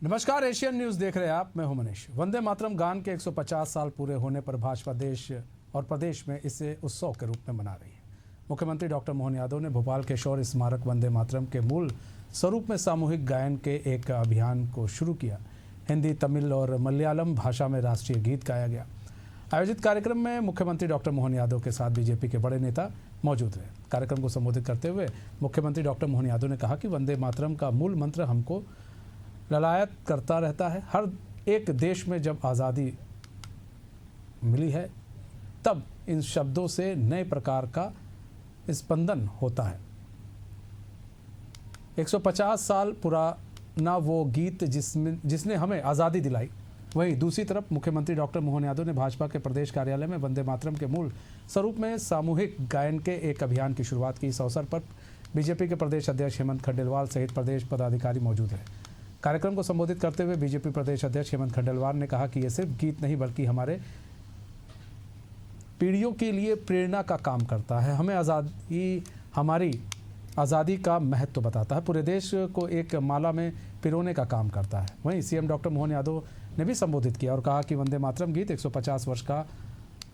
नमस्कार, Asian news देख रहे हैं आप। मैं हूं मनीष। वंदे मातरम गान के 150 साल पूरे होने पर भाजपा देश और प्रदेश में इसे उत्सव के रूप में मना रही है। मुख्यमंत्री डॉक्टर मोहन यादव ने भोपाल के शौर्य स्मारक वंदे मातरम के मूल स्वरूप में सामूहिक गायन के एक अभियान को शुरू किया। हिंदी, तमिल और मलयालम भाषा में राष्ट्रीय गीत गाया गया। आयोजित कार्यक्रम में मुख्यमंत्री डॉक्टर मोहन यादव के साथ बीजेपी के बड़े नेता मौजूद रहे। कार्यक्रम को संबोधित करते हुए मुख्यमंत्री डॉक्टर मोहन यादव ने कहा कि वंदे मातरम का मूल मंत्र हमको ललायत करता रहता है। हर एक देश में जब आज़ादी मिली है तब इन शब्दों से नए प्रकार का स्पंदन होता है। 150 साल पुराना वो गीत जिसने हमें आज़ादी दिलाई। वहीं दूसरी तरफ मुख्यमंत्री डॉक्टर मोहन यादव ने भाजपा के प्रदेश कार्यालय में वंदे मातरम के मूल स्वरूप में सामूहिक गायन के एक अभियान की शुरुआत की। इस अवसर पर बीजेपी के प्रदेश अध्यक्ष हेमंत खंडेलवाल सहित प्रदेश पदाधिकारी मौजूद रहे। कार्यक्रम को संबोधित करते हुए बीजेपी प्रदेश अध्यक्ष हेमंत खंडेलवाल ने कहा कि ये सिर्फ गीत नहीं बल्कि हमारे पीढ़ियों के लिए प्रेरणा का काम करता है। हमारी आज़ादी का महत्व बताता है, पूरे देश को एक माला में पिरोने का काम करता है। वहीं सीएम डॉक्टर मोहन यादव ने भी संबोधित किया और कहा कि वंदे मातरम गीत 150 वर्ष का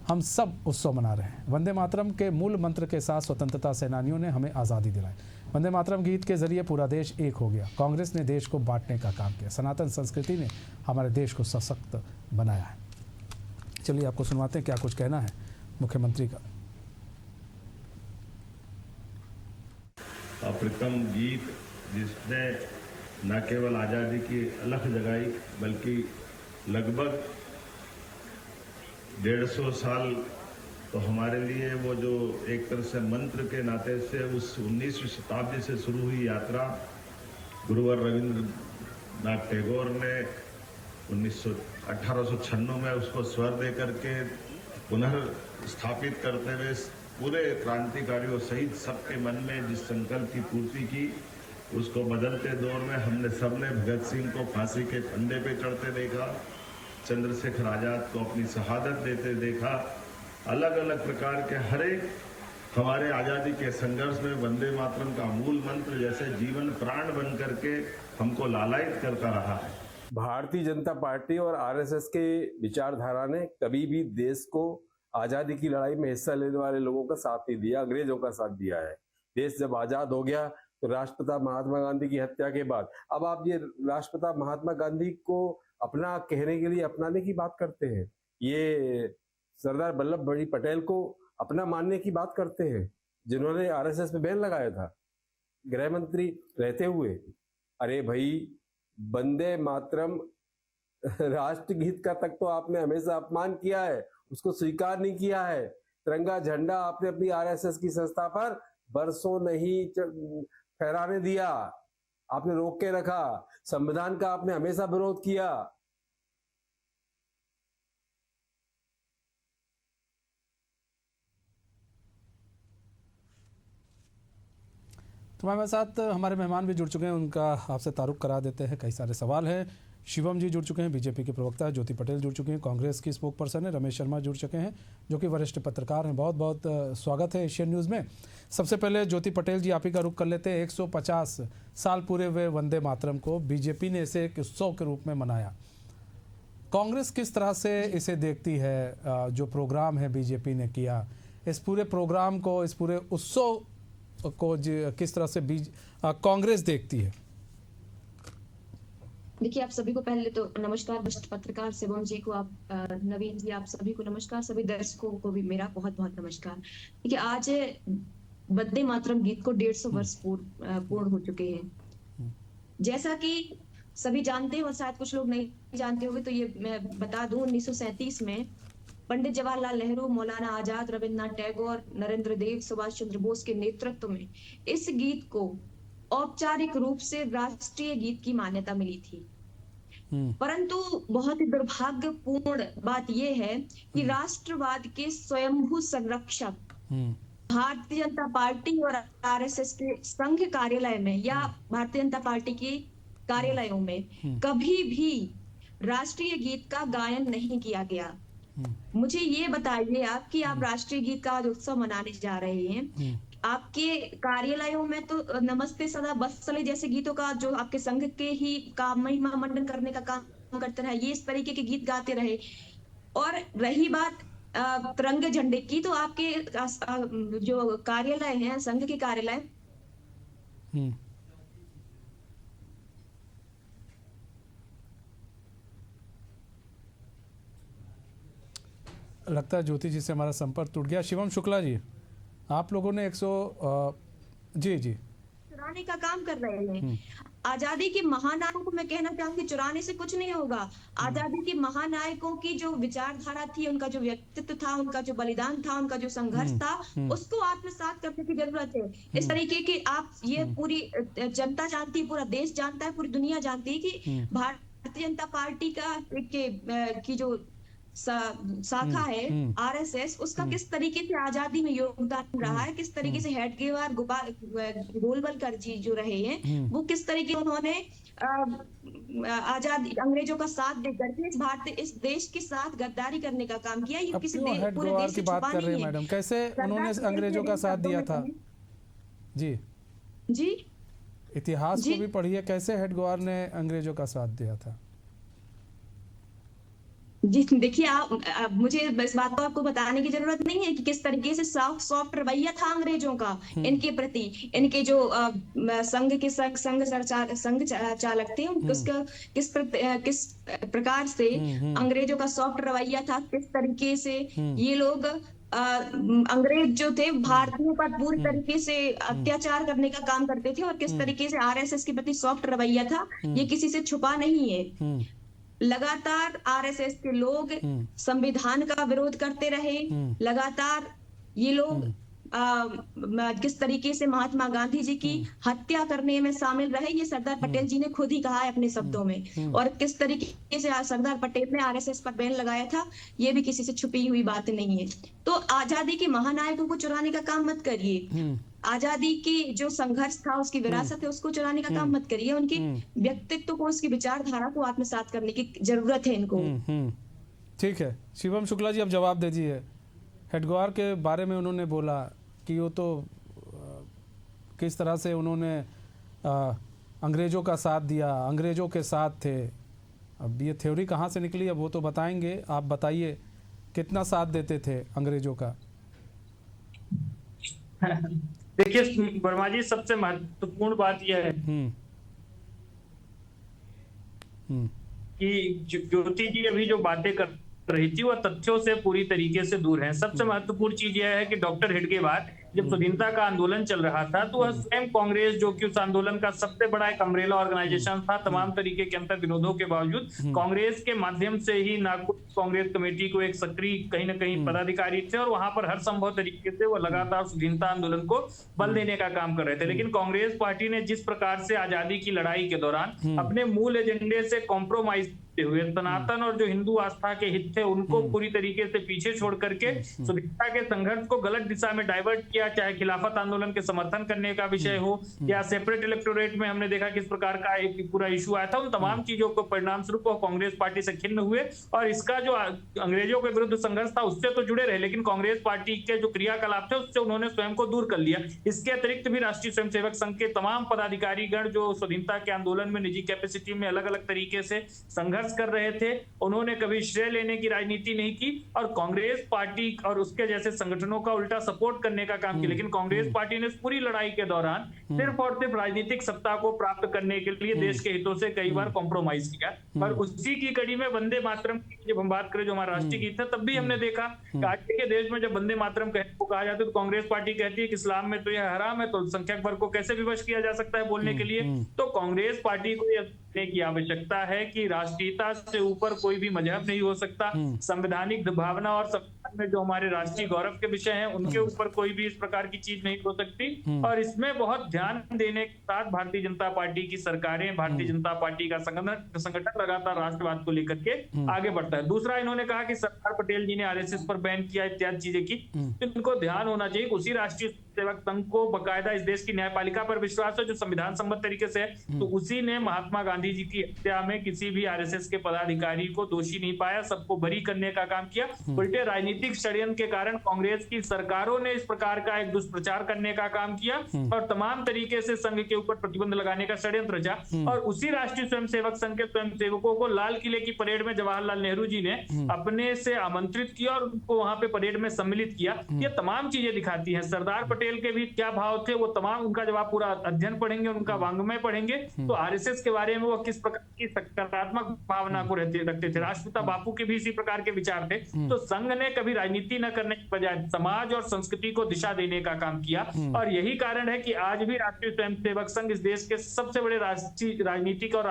हम सब उत्सव मना रहे हैं। वंदे मातरम के मूल मंत्र के साथ स्वतंत्रता सेनानियों ने हमें आज़ादी दिलाई। वंदे मातरम गीत के जरिए पूरा देश एक हो गया। कांग्रेस ने देश को बांटने का काम किया। सनातन संस्कृति ने हमारे देश को सशक्त बनाया है। चलिए आपको सुनवाते हैं क्या कुछ कहना है मुख्यमंत्री का। अप्रतिम गीत जिसने न केवल आज़ादी की अलख जगाई बल्कि लगभग 150 साल तो हमारे लिए वो जो एक तरह से मंत्र के नाते से उस 19वीं शताब्दी से शुरू हुई यात्रा गुरुवर रविंद्रनाथ टैगोर ने 1896 में उसको स्वर दे करके पुनर्स्थापित करते हुए पूरे क्रांतिकारियों सहित सबके मन में जिस संकल्प की पूर्ति की, उसको बदलते दौर में हमने सबने भगत सिंह को फांसी के फंदे पे चढ़ते देखा, चंद्रशेखर आजाद को अपनी शहादत देते देखा। अलग अलग प्रकार के हर एक हमारे आज़ादी के संघर्ष में वंदे मातरम का मूल मंत्र जैसे जीवन प्राण बन करके हमको लालायित करता रहा है। भारतीय जनता पार्टी और आरएसएस के विचारधारा ने कभी भी देश को आज़ादी की लड़ाई में हिस्सा लेने वाले लोगों का साथ नहीं दिया, अंग्रेजों का साथ दिया है। देश जब आज़ाद हो गया तो राष्ट्रपिता महात्मा गांधी की हत्या के बाद अब आप ये राष्ट्रपिता महात्मा गांधी को अपना कहने के लिए अपनाने की बात करते हैं, ये सरदार वल्लभ भाई पटेल को अपना मानने की बात करते हैं, जिन्होंने आरएसएस पे बैन लगाया था गृह मंत्री रहते हुए। अरे भाई, वंदे मातरम राष्ट्रगीत का तक तो आपने हमेशा अपमान किया है, उसको स्वीकार नहीं किया है। तिरंगा झंडा आपने अपनी आरएसएस की संस्था पर बरसों नहीं फहराने दिया, आपने रोक के रखा। संविधान का आपने हमेशा विरोध किया। हमारे साथ हमारे मेहमान भी जुड़ चुके हैं, उनका आपसे तारुफ करा देते हैं। कई सारे सवाल हैं। शिवम जी जुड़ चुके हैं, बीजेपी के प्रवक्ता है। ज्योति पटेल जुड़ चुके हैं, कांग्रेस की स्पोक पर्सन है। रमेश शर्मा जुड़ चुके हैं, जो कि वरिष्ठ पत्रकार हैं। बहुत बहुत स्वागत है एशियन न्यूज़ में। सबसे पहले ज्योति पटेल जी, आप ही का रुख कर लेते हैं। 150 साल पूरे हुए वंदे मातरम को बीजेपी ने इसे एक उत्सव के रूप में मनाया। कांग्रेस किस तरह से इसे देखती है? जो प्रोग्राम है बीजेपी ने किया, इस पूरे प्रोग्राम को, इस पूरे उत्सव को किस तरह से कांग्रेस देखती है? देखिए, आप सभी को पहले तो नमस्कार। वरिष्ठ पत्रकार शिवम जी को, आप नवीन जी, आप सभी को नमस्कार। सभी दर्शकों को भी मेरा बहुत बहुत नमस्कार। देखिए, आज वंदे मातरम गीत को 150 वर्ष पूर्ण हो चुके हैं। जैसा कि सभी जानते हैं और शायद कुछ लोग नहीं जानते होंगे, तो ये मैं बता दूं, 1937 में पंडित जवाहरलाल नेहरू, मौलाना आजाद, रविंद्रनाथ टैगोर, नरेंद्र देव, सुभाष चंद्र बोस के नेतृत्व में इस गीत को औपचारिक रूप से राष्ट्रीय गीत की मान्यता मिली थी। परंतु बहुत ही दुर्भाग्यपूर्ण बात यह है कि राष्ट्रवाद के स्वयंभू संरक्षक भारतीय जनता पार्टी और आरएसएस के संघ कार्यालय में या भारतीय जनता पार्टी के कार्यालयों में कभी भी राष्ट्रीय गीत का गायन नहीं किया गया। मुझे ये बताइए आप कि आप राष्ट्रीय गीत का आज उत्सव मनाने जा रहे हैं, आपके कार्यालयों में तो नमस्ते सदा बस चले जैसे गीतों का जो आपके संघ के ही का महिमा मंडन करने का काम करते रहे, ये इस तरीके के गीत गाते रहे। और रही बात तिरंगे झंडे की, तो आपके जो कार्यालय है, संघ के कार्यालय, हम्म। लगता है ज्योति जी से हमारा संपर्क टूट गया। शिवम शुक्ला जी, आप लोगों ने 100 जी जी चुराने का काम कर रहे हैं। आजादी के महानायकों को मैं कहना चाहूंगी, चुराने से कुछ नहीं होगा। आजादी के महानायकों की जो विचारधारा थी, उनका जो व्यक्तित्व था, उनका जो बलिदान था, उनका जो संघर्ष था, उसको आत्मसात करने की जरूरत है। इस तरीके के आप ये पूरी जनता जानती है, पूरा देश जानता है, पूरी दुनिया जानती है कि भारतीय जनता पार्टी की जो शाखा है आरएसएस, उसका किस तरीके से आजादी में योगदान रहा है, किस तरीके से हेडगेवार गोलवलकर जी जो रहे हैं, वो किस तरीके उन्होंने आजादी अंग्रेजों का साथ देकर के इस देश के साथ गद्दारी करने का काम किया। ये किसी पूरे देश से की बात छुपा कर रहे नहीं हैं है। मैडम, कैसे उन्होंने अंग्रेजों का साथ दिया था? जी जी, इतिहास को भी पढ़िए, कैसे हेडगेवार ने अंग्रेजों का साथ दिया था? जी देखिए, आप मुझे इस बात को आपको बताने की जरूरत नहीं है कि किस तरीके से सॉफ्ट रवैया था अंग्रेजों का इनके प्रति। इनके जो संघ चालक थे, उसका किस प्रकार से अंग्रेजों का सॉफ्ट रवैया था, किस तरीके से ये लोग अंग्रेज जो थे भारतीयों पर पूरी तरीके से अत्याचार करने का काम करते थे, और किस तरीके से आरएसएस के प्रति सॉफ्ट रवैया था, ये किसी से छुपा नहीं है। लगातार आरएसएस के लोग संविधान का विरोध करते रहे, लगातार ये लोग किस तरीके से महात्मा गांधी जी की हत्या करने में शामिल रहे, ये सरदार पटेल जी ने खुद ही कहा है अपने शब्दों में। और किस तरीके से सरदार पटेल ने आरएसएस पर बैन लगाया था, ये भी किसी से छुपी हुई बात नहीं है। तो आजादी के महानायकों को चुराने का काम मत करिए। आजादी की जो संघर्ष था, उसकी विरासत है, उसको चुराने का काम मत करिए। उनकी व्यक्तित्व को, उसकी विचारधारा को आत्मसात करने की जरूरत है इनको। ठीक है शिवम शुक्ला जी, अब जवाब दे दीजिए। हेडगेवार के बारे में उन्होंने बोला कि वो तो किस तरह से उन्होंने अंग्रेजों का साथ दिया, अंग्रेजों के साथ थे। अब ये थ्योरी कहाँ से निकली, अब वो तो बताएंगे। आप बताइए कितना साथ देते थे अंग्रेजों का? देखिए वर्मा जी, सबसे महत्वपूर्ण बात यह है कि ज्योति जी अभी जो बातें कर रही थी वह तथ्यों से पूरी तरीके से दूर है। सबसे महत्वपूर्ण चीज यह है कि डॉक्टर हेडगेवार जब स्वाधीनता का आंदोलन चल रहा था, तो वह स्वयं कांग्रेस, जो कि उस आंदोलन का सबसे बड़ा एक अम्ब्रेला ऑर्गेनाइजेशन था, तमाम तरीके के अंतर विरोधों के बावजूद कांग्रेस के माध्यम से ही नागपुर कांग्रेस कमेटी को एक सक्रिय कहीं ना कहीं पदाधिकारी थे, और वहां पर हर संभव तरीके से वो लगातार स्वाधीनता आंदोलन को बल देने का काम कर रहे थे। लेकिन कांग्रेस पार्टी ने जिस प्रकार से आजादी की लड़ाई के दौरान अपने मूल एजेंडे से कॉम्प्रोमाइज हुए, सनातन और जो हिंदू आस्था के हित थे उनको पूरी तरीके से पीछे छोड़ करके स्वाधीनता के संघर्ष को गलत दिशा में डाइवर्ट किया, चाहे खिलाफत आंदोलन के समर्थन करने का विषय हो या सेपरेट इलेक्टोरेट में हमने देखा किस प्रकार का एक पूरा इशू आया था। उन तमाम चीजों को परिणाम स्वरूप वो कांग्रेस पार्टी से खिन्न हुए, और इसका जो अंग्रेजों के विरुद्ध संघर्ष था उससे तो जुड़े रहे, लेकिन कांग्रेस पार्टी के जो क्रियाकलाप थे उससे उन्होंने स्वयं को दूर कर लिया। इसके अतिरिक्त भी राष्ट्रीय स्वयंसेवक संघ के तमाम पदाधिकारी गण जो स्वाधीनता के आंदोलन में निजी कैपेसिटी में अलग अलग तरीके से संघर्ष कर रहे थे, उन्होंने कभी श्रेय लेने की राजनीति नहीं की, और कांग्रेस पार्टी और उसके जैसे संगठनों का उल्टा सपोर्ट करने का काम किया। लेकिन कांग्रेस पार्टी ने इस पूरी लड़ाई के दौरान सिर्फ और सिर्फ राजनीतिक सत्ता को प्राप्त करने के लिए देश के हितों से कई बार कॉम्प्रोमाइज किया। और उसी की कड़ी में वंदे मातरम की जब हम बात करें, जो हमारा राष्ट्रीय गीत है, तब भी हमने देखा कि आज के देश में जब वंदे मातरम को कहा जाता है तो कांग्रेस पार्टी कहती है कि इस्लाम में तो यह हराम है, तो संख्यक वर्ग को कैसे विवश किया जा सकता है बोलने के लिए। तो कांग्रेस पार्टी को यह की आवश्यकता है कि राष्ट्रीयता से ऊपर कोई भी मजहब नहीं हो सकता। संवैधानिक भावना और संविधान में जो हमारे राष्ट्रीय गौरव के विषय हैं उनके ऊपर कोई भी इस प्रकार की चीज नहीं हो सकती। और इसमें बहुत ध्यान देने के साथ भारतीय जनता पार्टी की सरकारें, भारतीय जनता पार्टी का संगठन लगातार राष्ट्रवाद को लेकर के आगे बढ़ता है। दूसरा, इन्होंने कहा कि सरदार पटेल जी ने आरएसएस पर बैन किया इत्यादि चीजें की, इनको ध्यान होना चाहिए। उसी राष्ट्रीय सेवक संघ को बकायदा इस देश की न्यायपालिका पर विश्वास है जो संविधान सम्मत तरीके से है, तो उसी ने महात्मा गांधी जी की हत्या में किसी भी आरएसएस के पदाधिकारी को दोषी नहीं पाया, सबको बरी करने का काम किया। उल्टे राजनीतिक षड्यंत्र के कारण कांग्रेस की सरकारों ने इस प्रकार का एक दुष्प्रचार करने का काम किया और तमाम तरीके से संघ के ऊपर प्रतिबंध लगाने का षड्यंत्र रचा। और उसी राष्ट्रीय स्वयंसेवक संघ के स्वयंसेवकों को लाल किले की परेड में जवाहरलाल नेहरू जी ने अपने से आमंत्रित किया और उनको वहां पे परेड में सम्मिलित किया। ये तमाम चीजें दिखाती हैं सरदार पटेल के भी क्या भाव थे, वो तमाम उनका जब आप पूरा अध्ययन पढ़ेंगे, उनका वांग्मय पढ़ेंगे तो आरएसएस के बारे में वो किस प्रकार की सकारात्मक भावना को रखते थे। राष्ट्रपिता बापू के भी इसी प्रकार के विचार थे। तो संघ ने कभी राजनीति न करने के बजाय समाज और संस्कृति को दिशा देने का काम किया और यही कारण है कि आज भी राष्ट्रीय स्वयंसेवक संघ इस देश के सबसे बड़े राजनीतिक और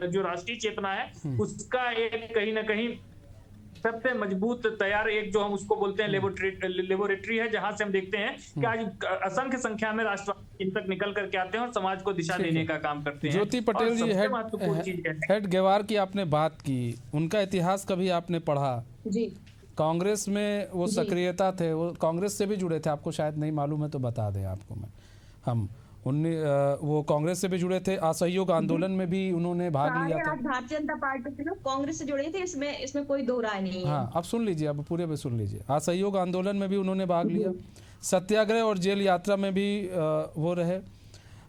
जो राष्ट्रीय चेतना है उसका एक कहीं ना कहीं सबसे मजबूत तैयार एक जो हम उसको बोलते हैं लेबोरेटरी है, जहां से हम देखते हैं कि आज असंख्य संख्या में राष्ट्रवादी इन तक निकल करके आते हैं और समाज को दिशा देने का काम करते हैं। ज्योति पटेल जी, हेड गेवार की आपने बात की, उनका इतिहास कभी आपने पढ़ा? जी, कांग्रेस में वो सक्रियता थे, वो कांग्रेस से भी जुड़े थे, आपको शायद नहीं मालूम है तो बता दें आपको मैं। वो कांग्रेस से भी जुड़े थे, असहयोग आंदोलन में भी उन्होंने भाग लिया था। भारतीय जनता पार्टी से कांग्रेस से जुड़े थे, इसमें कोई दो राय नहीं है। हाँ, अब सुन लीजिए, अब पूरे में सुन लीजिए। असहयोग आंदोलन में भी उन्होंने भाग लिया, सत्याग्रह और जेल यात्रा में भी वो रहे,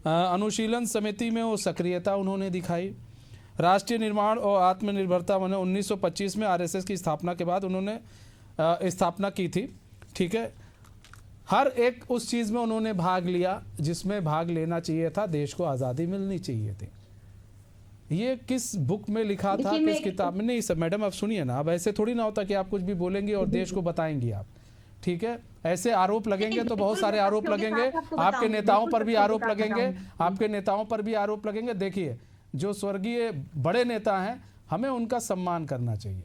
अनुशीलन समिति में वो सक्रियता उन्होंने दिखाई, राष्ट्रीय निर्माण और आत्मनिर्भरता मैंने 1925 में आरएसएस की स्थापना के बाद उन्होंने स्थापना की थी। ठीक है, हर एक उस चीज़ में उन्होंने भाग लिया जिसमें भाग लेना चाहिए था, देश को आज़ादी मिलनी चाहिए थी। ये किस बुक में लिखा था, किस किताब में? नहीं सब मैडम आप सुनिए ना, अब ऐसे थोड़ी ना होता कि आप कुछ भी बोलेंगे और देश को बताएंगे आप। ठीक है, ऐसे आरोप लगेंगे तो बहुत सारे आरोप लगेंगे, आपके नेताओं पर भी आरोप लगेंगे, आपके नेताओं पर भी आरोप लगेंगे। देखिए, जो स्वर्गीय बड़े नेता हैं हमें उनका सम्मान करना चाहिए।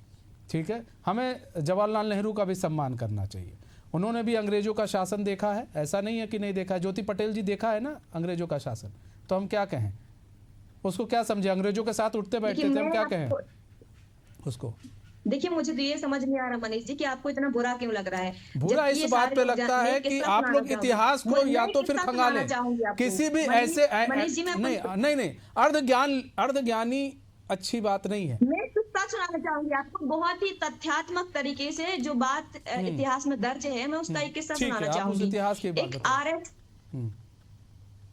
ठीक है, हमें जवाहरलाल नेहरू का भी सम्मान करना चाहिए। उन्होंने भी अंग्रेजों का शासन देखा है, ऐसा नहीं है कि नहीं देखा है। ज्योति पटेल जी देखा है ना अंग्रेजों का शासन, तो हम क्या कहें उसको, क्या समझे? अंग्रेजों के साथ उठते बैठते थे, हम क्या कहें उसको? देखिए, मुझे तो ये समझ नहीं आ रहा मनीष जी कि आपको इतना बुरा क्यों लग रहा है। बुरा इस बात पे लगता है कि आप लोग इतिहास को या तो फिर खंगालें, किसी भी ऐसे नहीं अर्धज्ञानी अच्छी बात नहीं है। मैं किस्सा सुनाना चाहूंगी आपको, बहुत ही तथ्यात्मक तरीके से जो बात इतिहास में दर्ज है, मैं उसका एक किस्सा सुनाना चाहूंगी। एक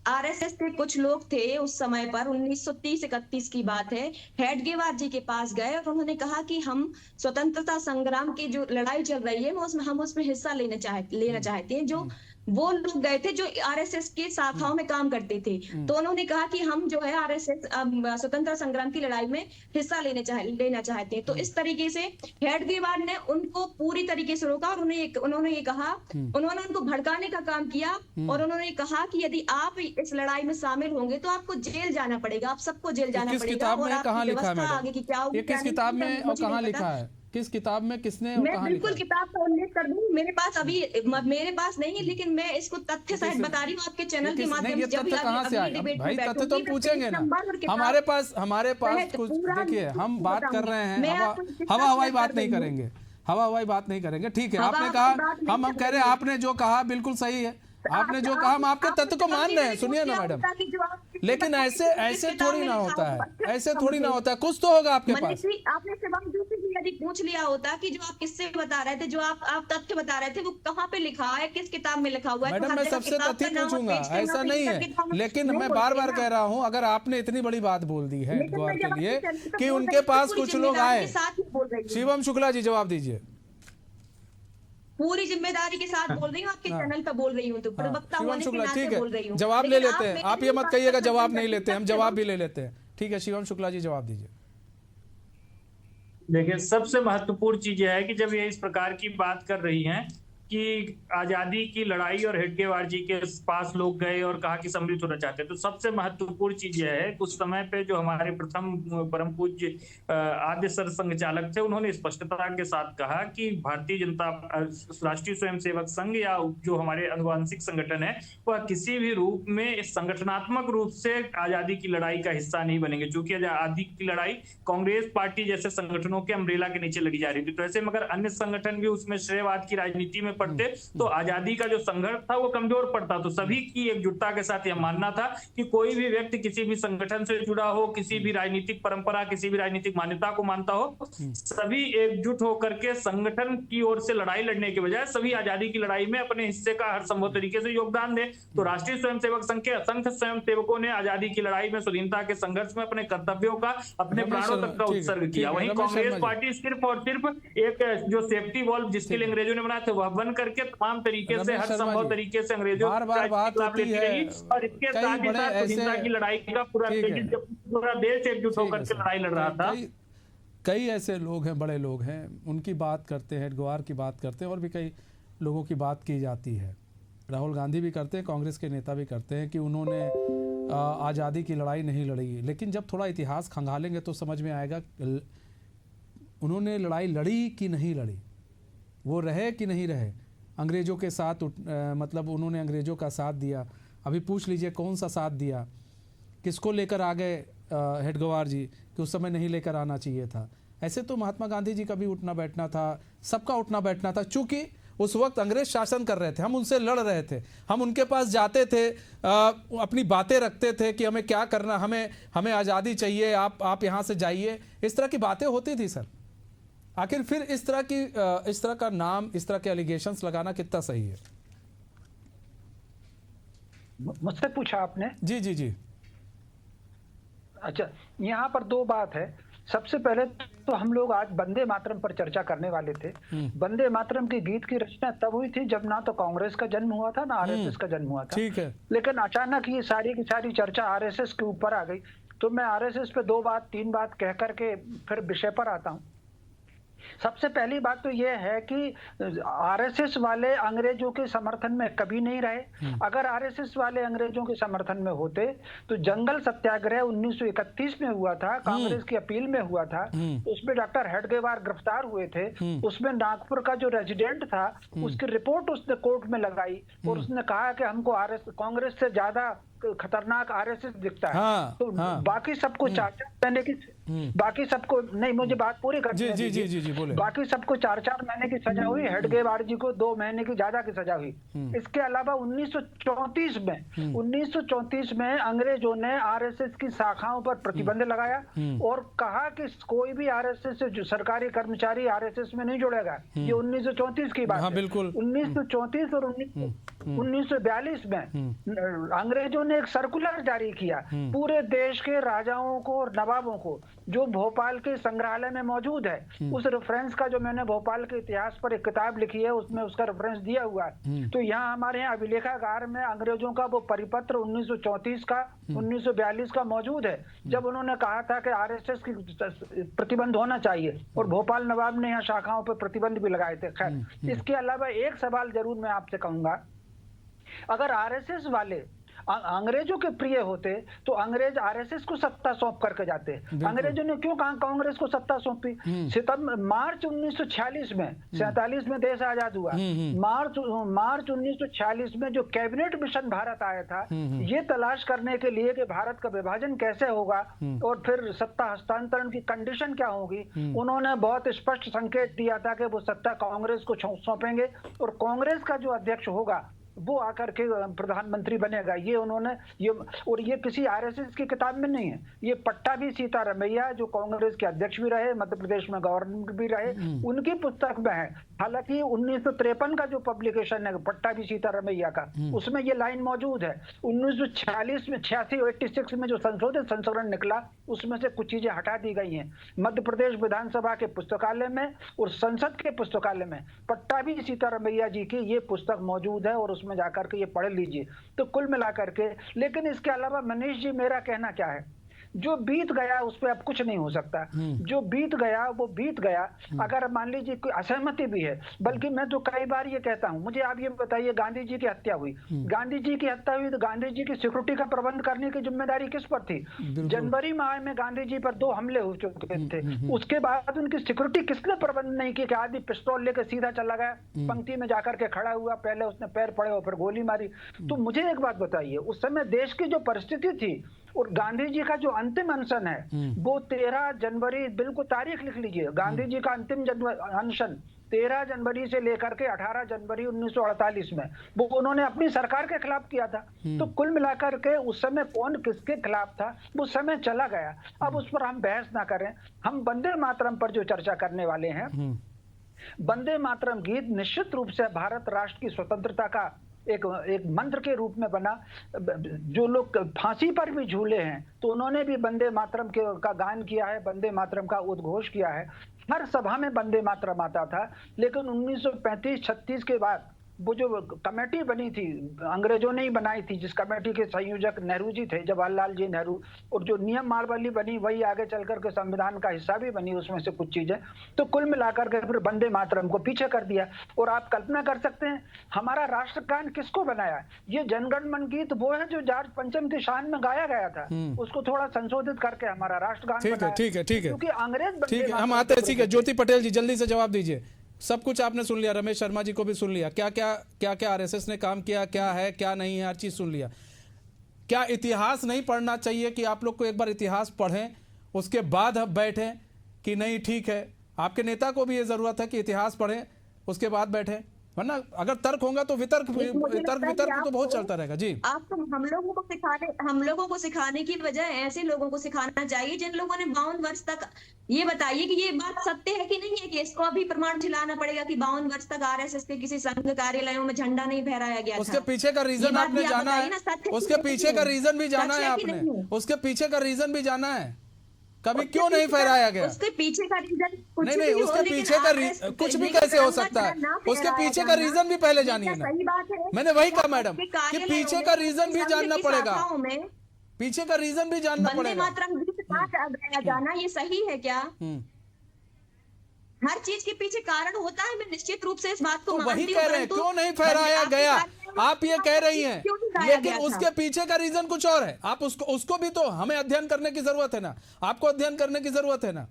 आरएसएस के कुछ लोग थे उस समय पर, 1930-31 की बात है, हेडगेवार जी के पास गए और उन्होंने कहा कि हम स्वतंत्रता संग्राम की जो लड़ाई चल रही है हम उसमें हिस्सा लेना चाहते हैं। जो वो लोग गए थे जो आरएसएस के शाखाओं में काम करते थे, तो उन्होंने कहा कि हम जो है आरएसएस स्वतंत्रता संग्राम की लड़ाई में हिस्सा लेना चाहते हैं। तो इस तरीके से हेडगेवार ने उनको पूरी तरीके से रोका और उन्होंने ये कहा, उन्होंने उनको भड़काने का काम किया और उन्होंने कहा कि यदि आप इस लड़ाई में शामिल होंगे तो आपको जेल जाना पड़ेगा, आप सबको जेल जाना पड़ेगा और आपकी व्यवस्था आगे की क्या होगी, किस किताब में और कहाँ लिखा है? किस किताब में, किसने? मैं बिल्कुल किताब का उल्लेख कर दूं, मेरे पास नहीं है, लेकिन मैं इसको तथ्य सहित बता रही हूँ आपके चैनल के माध्यम से। तथ्य कहाँ से आए भाई? तथ्य तो पूछेंगे ना, हमारे पास कुछ, देखिए हम बात कर रहे हैं, हवाई बात नहीं करेंगे, हवाई बात नहीं करेंगे। ठीक है, आपने कहा, हम कह रहे हैं आपने जो कहा बिल्कुल सही है, आपने जो कहा हम आपके तथ्य को मान रहे हैं। सुनिए ना मैडम, लेकिन ऐसे थोड़ी ना होता है, ऐसे थोड़ी ना होता है, कुछ तो होगा आपके पास। आपने शिवम जोशी जी यदि पूछ लिया होता कि जो आप किससे बता रहे थे, जो आप तथ्य बता रहे थे, वो कहाँ पे लिखा है, किस किताब में लिखा हुआ है? मैडम मैं सबसे तथ्य पूछूंगा, ऐसा नहीं है, लेकिन मैं बार बार कह रहा हूँ, अगर आपने इतनी बड़ी बात बोल दी है गौर के लिए कि उनके पास कुछ लोग आए। शिवम शुक्ला जी जवाब दीजिए। पूरी जिम्मेदारी के साथ बोल रही हूँ, आपके चैनल पर बोल रही हूँ, तो प्रवक्ता होने के नाते बोल रही हूँ। जवाब ले लेते हैं, आप ये मत कहिएगा जवाब नहीं लेते, हम जवाब भी ले लेते हैं। ठीक है, शिवम शुक्ला जी जवाब दीजिए। देखिए, सबसे महत्वपूर्ण चीज यह है कि जब ये इस प्रकार की बात कर रही हैं कि आजादी की लड़ाई और हेडगेवार जी के पास लोग गए और कहा कि सम्मिलित होना चाहते हैं, तो सबसे महत्वपूर्ण चीज यह है उस समय पे जो हमारे प्रथम परम पूज्य आद्य सर संघचालक थे, उन्होंने स्पष्टता के साथ कहा कि भारतीय जनता राष्ट्रीय स्वयंसेवक संघ या जो हमारे अनुवांशिक संगठन है वह किसी भी रूप में संगठनात्मक रूप से आजादी की लड़ाई का हिस्सा नहीं बनेंगे, क्योंकि आजादी की लड़ाई कांग्रेस पार्टी जैसे संगठनों के अम्ब्रेला के नीचे लड़ी जा रही थी। तो ऐसे मगर अन्य संगठन भी उसमें श्रेयवाद की राजनीति में पड़ते तो आजादी का जो संघर्ष था वो कमजोर पड़ता। तो सभी की एकजुटता के साथ यह मानना था कि कोई भी व्यक्ति किसी भी संगठन से जुड़ा हो, किसी भी राजनीतिक परंपरा, किसी भी राजनीतिक मान्यता को मानता हो, सभी एकजुट होकर के संगठन की ओर से लड़ाई लड़ने के बजाय सभी आजादी की लड़ाई में अपने हिस्से का हर संभव तरीके से योगदान दे। तो राष्ट्रीय स्वयंसेवक संघ के असंख्य स्वयंसेवकों ने आजादी की लड़ाई में, स्वाधीनता के संघर्ष में अपने कर्तव्यों का, अपने प्राणों तक का उत्सर्ग किया। वहीं कांग्रेस पार्टी सिर्फ और सिर्फ एक जो सेफ्टी वॉल्व जिसके लिए अंग्रेजों ने बनाया था वह बन करके तमाम तरीके से, हर संभव तरीके से अंग्रेजों बार बात होती है, और इसके साथ ही साथ स्वतंत्रता की लड़ाई का पूरा देश एकजुट होकर के लड़ाई लड़ रहा था। कई ऐसे लोग हैं, बड़े लोग हैं, उनकी बात करते हैं, गवार की बात करते हैं, और भी कई लोगों की बात की जाती है। राहुल गांधी भी करते हैं, कांग्रेस के नेता भी करते हैं कि उन्होंने आज़ादी की लड़ाई नहीं लड़ी। लेकिन जब थोड़ा इतिहास खंगालेंगे तो समझ में आएगा उन्होंने लड़ाई लड़ी कि नहीं लड़ी, वो रहे कि नहीं रहे अंग्रेज़ों के साथ। मतलब उन्होंने अंग्रेज़ों का साथ दिया। अभी पूछ लीजिए कौन सा साथ दिया, किसको लेकर आ गए हेडगेवार जी कि उस समय नहीं लेकर आना चाहिए था। ऐसे तो महात्मा गांधी जी का भी उठना बैठना था, सबका उठना बैठना था। चूंकि उस वक्त अंग्रेज शासन कर रहे थे, हम उनसे लड़ रहे थे, हम उनके पास जाते थे, अपनी बातें रखते थे कि हमें क्या करना, हमें आज़ादी चाहिए, आप यहाँ से जाइए, इस तरह की बातें होती थी सर। आखिर फिर इस तरह का नाम, इस तरह के एलिगेशंस लगाना कितना सही है? मुझसे पूछा आपने? जी जी जी। अच्छा, यहाँ पर दो बात है। सबसे पहले तो हम लोग आज वंदे मातरम पर चर्चा करने वाले थे। वंदे मातरम के गीत की रचना तब हुई थी जब ना तो कांग्रेस का जन्म हुआ था ना आरएसएस का जन्म हुआ था। ठीक है। लेकिन अचानक ये सारी की सारी चर्चा आरएसएस के ऊपर आ गई। तो मैं आरएसएस पे दो बात तीन बात कह करके फिर विषय पर आता हूँ। सबसे पहली बात तो यह है कि आरएसएस वाले अंग्रेजों के समर्थन में कभी नहीं रहे। अगर आरएसएस वाले अंग्रेजों के समर्थन में होते तो जंगल सत्याग्रह 1931 में हुआ था, कांग्रेस की अपील में हुआ था, उसमें डॉक्टर हेडगेवार गिरफ्तार हुए थे। उसमें नागपुर का जो रेजिडेंट था उसकी रिपोर्ट उसने कोर्ट में लगाई और उसने कहा कि हमको कांग्रेस से ज्यादा खतरनाक आरएसएस दिखता है। तो बाकी सबको 4-4 महीने की, बाकी सबको नहीं, मुझे बात पूरी करनी है। जी बोले। बाकी सबको 4-4 महीने की सजा हुई, हेडगेवार जी को 2 महीने की ज्यादा की सजा हुई। इसके अलावा 1934 में अंग्रेजों ने आरएसएस की शाखाओं पर प्रतिबंध लगाया और कहा कि कोई भी आरएसएस से जो सरकारी कर्मचारी आरएसएस में नहीं जुड़ेगा। ये 1934 की बात है। बिल्कुल। 1934 और 1942 में अंग्रेजों ने एक सर्कुलर जारी किया पूरे देश के राजाओं को और नवाबों को, जो भोपाल के संग्रहालय में मौजूद है। उस रेफरेंस का, जो मैंने भोपाल के इतिहास पर एक किताब लिखी है उसमें उसका रेफरेंस दिया हुआ है। तो यहाँ हमारे यहाँ अभिलेखागार में अंग्रेजों का वो परिपत्र 1934 का 1942 का मौजूद है, जब उन्होंने कहा था कि आरएसएस की प्रतिबंध होना चाहिए और भोपाल नवाब ने यहाँ शाखाओं पर प्रतिबंध भी लगाए थे। खैर, इसके अलावा एक सवाल जरूर मैं आपसे कहूंगा, अगर आरएसएस वाले अंग्रेजों के प्रिय होते तो अंग्रेज आरएसएस को सत्ता सौंप करके जाते। अंग्रेजों ने क्यों कांग्रेस को सत्ता सौंपी? मार्च 1946 में, 47 में देश आजाद हुआ, मार्च 1946 में जो कैबिनेट मिशन भारत आया था ये तलाश करने के लिए कि भारत का विभाजन कैसे होगा और फिर सत्ता हस्तांतरण की कंडीशन क्या होगी, उन्होंने बहुत स्पष्ट संकेत दिया था कि वो सत्ता कांग्रेस को सौंपेंगे और कांग्रेस का जो अध्यक्ष होगा वो आकर के प्रधानमंत्री बनेगा। ये उन्होंने और ये किसी आरएसएस की किताब में नहीं है, ये पट्टाभी सीतारमैया जो कांग्रेस के अध्यक्ष भी रहे, मध्य प्रदेश में गवर्नर भी रहे, उनकी पुस्तक में है। हालांकि 1953 का जो पब्लिकेशन है पट्टाभी सीतारमैया का, उसमें ये लाइन मौजूद है। 1946 में 86 में जो संशोधित संस्करण निकला उसमें से कुछ चीजें हटा दी गई हैं। मध्य प्रदेश विधानसभा के पुस्तकालय में और संसद के पुस्तकालय में पट्टाभी सीतारमैया जी की ये पुस्तक मौजूद है और उसमें जाकर के ये पढ़ लीजिए। तो कुल मिलाकर के, लेकिन इसके अलावा मनीष जी मेरा कहना क्या है, जो बीत गया उस पर अब कुछ नहीं हो सकता। जो बीत गया वो बीत गया। अगर मान लीजिए कोई असहमति भी है, बल्कि मैं तो कई बार ये कहता हूं, मुझे आप ये बताइए, गांधी जी की हत्या हुई, गांधी जी की हत्या हुई तो गांधी जी की सिक्योरिटी का प्रबंध करने की जिम्मेदारी किस पर थी? जनवरी माह में गांधी जी पर 2 हमले हो चुके थे, उसके बाद उनकी सिक्योरिटी किसने प्रबंध नहीं की कि आदमी पिस्तौल लेकर सीधा चला गया, पंक्ति में जाकर के खड़ा हुआ, पहले उसने पैर पड़े और फिर गोली मारी। तो मुझे एक बात बताइए, उस समय देश की जो परिस्थिति थी और गांधी जी का जो अंतिम अनशन है वो 13 जनवरी, बिल्कुल तारीख लिख लीजिए, गांधी जी का अंतिम अनशन 13 जनवरी से लेकर के 18 जनवरी 1948 में वो उन्होंने अपनी सरकार के खिलाफ किया था। तो कुल मिलाकर के उस समय कौन किसके खिलाफ था वो समय चला गया, अब उस पर हम बहस ना करें। हम वंदे मातरम पर जो चर्चा करने वाले हैं, वंदे मातरम गीत निश्चित रूप से भारत राष्ट्र की स्वतंत्रता का एक मंत्र के रूप में बना। जो लोग फांसी पर भी झूले हैं तो उन्होंने भी वंदे मातरम का गान किया है, वंदे मातरम का उद्घोष किया है। हर सभा में वंदे मातरम आता था। लेकिन 1935-36 के बाद वो जो कमेटी बनी थी, अंग्रेजों ने ही बनाई थी, जिस कमेटी के संयोजक नेहरू जी थे, जवाहरलाल जी नेहरू, और जो नियम मार्वली बनी वही आगे चलकर के संविधान का हिस्सा भी बनी उसमें से कुछ चीजें। तो कुल मिलाकर के फिर वंदे मातरम को पीछे कर दिया। और आप कल्पना कर सकते हैं हमारा राष्ट्रगान किसको बनाया? ये जनगण मन गीत वो है जो जॉर्ज पंचम की शान में गाया गया था, उसको थोड़ा संशोधित करके हमारा राष्ट्रगान बनाया। ठीक है क्योंकि अंग्रेज ठीक है, हम आते हैं। ठीक है, ज्योति पटेल जी जल्दी से जवाब दीजिए। सब कुछ आपने सुन लिया, रमेश शर्मा जी को भी सुन लिया, क्या आरएसएस ने काम किया, क्या है क्या नहीं है, हर चीज सुन लिया। क्या इतिहास नहीं पढ़ना चाहिए कि आप लोग को एक बार इतिहास पढ़ें उसके बाद अब बैठें कि नहीं ठीक है? आपके नेता को भी ये जरूरत है कि इतिहास पढ़ें उसके बाद बैठें, वरना अगर तर्क होगा तो वितर्क तो बहुत चलता रहेगा। जी, आपको हम लोगों को सिखाने की बजाय ऐसे लोगों को सिखाना चाहिए जिन लोगों ने 52 वर्ष तक, ये बताइए कि ये बात सत्य है कि नहीं है कि इसको अभी प्रमाण दिलाना पड़ेगा कि 52 वर्ष तक आरएसएस के किसी संघ कार्यालयों में झंडा नहीं फहराया गया था। उसके पीछे का रीजन आपने जाना है, उसके पीछे का रीजन भी जाना है आपने, उसके पीछे का रीजन भी जाना है, कभी क्यों नहीं फहराया गया? उसके पीछे का रीजन नहीं, उसके पीछे का कुछ भी कैसे हो सकता है? उसके पीछे का रीजन भी पहले जानिए ना। सही बात है, मैंने वही कहा मैडम कि पीछे का रीजन भी जानना पड़ेगा, पीछे का रीजन भी जानना वंदे पड़ेगा। मातरम गीत गाया जाना ये सही है क्या? हर चीज के पीछे कारण होता है, मैं निश्चित रूप से इस बात को तो मानती वही हूँ, कह रहे हैं परंतु क्यों नहीं फहराया गया, आप ये कह रही हैं, क्यों नहीं गाया लेकिन गया था? उसके पीछे का रीजन कुछ और है। आप उसको भी तो हमें अध्ययन करने की जरूरत है ना, आपको अध्ययन करने की जरूरत है ना।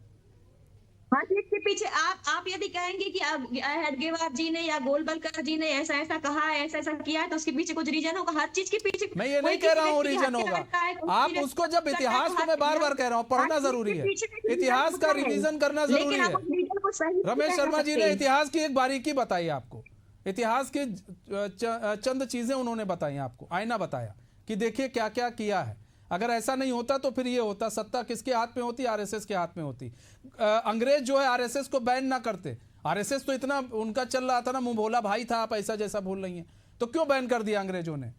हर चीज के पीछे आप यदि कहेंगे कि हेडगेवार जी ने या गोलवलकर जी ने ऐसा ऐसा कहा है, ऐसा ऐसा किया है, तो उसके पीछे कुछ रीजन होगा। हर चीज के पीछे मैं ये नहीं कह रहा हूँ रीजन होगा, आप उसको जब इतिहास को मैं बार बार कह रहा हूँ पढ़ना जरूरी है, इतिहास का रिवीजन करना जरूरी है। रमेश शर्मा जी ने इतिहास की एक बारीकी बताई आपको, इतिहास की चंद चीजें उन्होंने बताई आपको, आईना बताया कि देखिए क्या क्या किया है। अगर ऐसा नहीं होता तो फिर ये होता, सत्ता किसके हाथ में होती? आरएसएस के हाथ में होती। अंग्रेज जो है आरएसएस को बैन ना करते, आरएसएस तो इतना उनका चल रहा था ना, मुंह भोला भाई था, आप ऐसा जैसा बोल रही हैं, तो क्यों बैन कर दिया अंग्रेजों ने?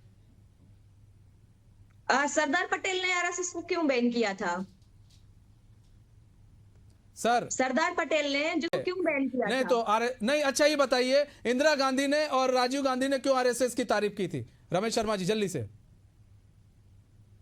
सरदार पटेल ने आरएसएस को क्यों बैन किया था? सरदार पटेल ने जो क्यों बैन किया नहीं था? तो नहीं, अच्छा ये बताइए, इंदिरा गांधी ने और राजीव गांधी ने क्यों आरएसएस की तारीफ की थी? रमेश शर्मा जी जल्दी से।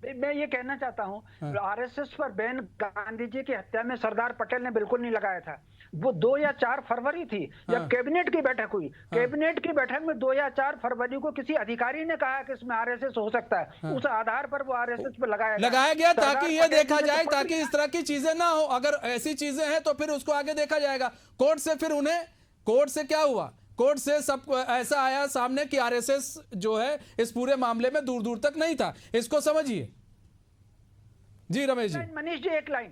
मैं ये कहना चाहता हूँ आरएसएस पर बैन गांधी जी की हत्या में सरदार पटेल ने बिल्कुल नहीं लगाया था। वो 2 या 4 फरवरी थी जब कैबिनेट की बैठक हुई, कैबिनेट की बैठक में 2 या 4 फरवरी को किसी अधिकारी ने कहा कि इसमें आरएसएस हो सकता है, उस आधार पर वो आरएसएस पर लगाया गया ताकि ये देखा जाए, ताकि इस तरह की चीजें ना हो। अगर ऐसी चीजें हैं तो फिर उसको आगे देखा जाएगा कोर्ट से। फिर उन्हें कोर्ट से क्या हुआ? कोर्ट से सब ऐसा आया सामने कि आरएसएस जो है इस पूरे मामले में दूर दूर तक नहीं था, इसको समझिए। जी रमेश जी। मनीष जी एक लाइन,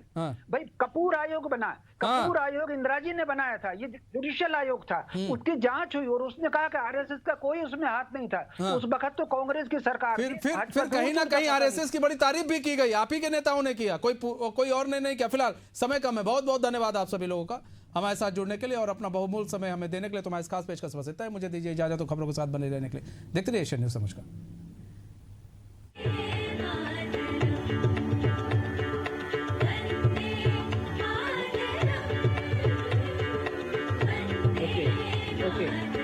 भाई कपूर आयोग बना, कपूर आयोग इंदिरा जी ने बनाया था, ये जुडिशियल आयोग था, उसकी जांच हुई और उसने कहा कि आरएसएस का कोई उसमें हाथ नहीं था। उस वक्त तो कांग्रेस की सरकार, फिर कहीं ना कहीं आरएसएस की बड़ी तारीफ भी की गई, आप ही के नेताओं ने किया, कोई और ने नहीं किया। फिलहाल समय कम है, बहुत बहुत धन्यवाद आप सभी लोगों का हमारे साथ जुड़ने के लिए और अपना बहुमूल्य समय हमें देने के लिए। तुम्हारा इस खास पेशकश बस इतना है, मुझे दीजिए इजाजत, तो खबरों के साथ बने रहने के लिए देखते रहिए एशियन न्यूज़। नमस्कार। ओके।